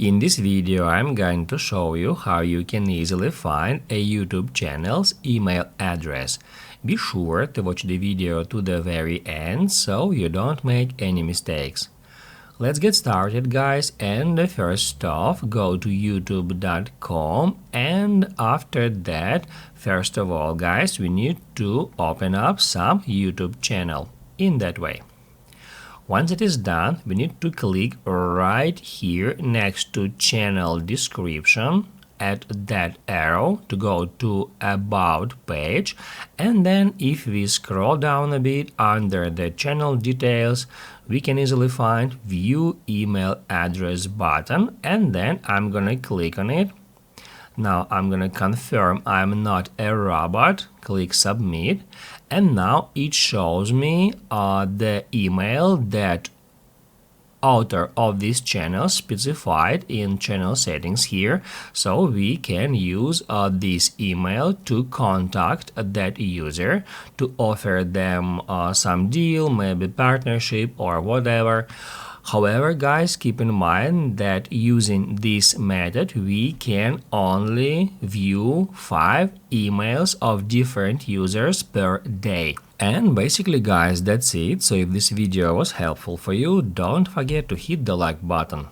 In this video, I'm going to show you how you can easily find a YouTube channel's email address. Be sure to watch the video to the very end so you don't make any mistakes. Let's get started, guys, and first off, go to youtube.com, and after that, first of all, guys, we need to open up some YouTube channel in that way. Once it is done, we need to click right here next to channel description at that arrow to go to about page, and then if we scroll down a bit under the channel details, we can easily find view email address button, and then I'm gonna click on it. Now I'm gonna confirm I'm not a robot, click submit, and now it shows me the email that author of this channel specified in channel settings here, so we can use this email to contact that user to offer them some deal, maybe partnership or whatever. However, guys, keep in mind that using this method we can only view 5 emails of different users per day. And basically, guys, that's it. So if this video was helpful for you, don't forget to hit the like button.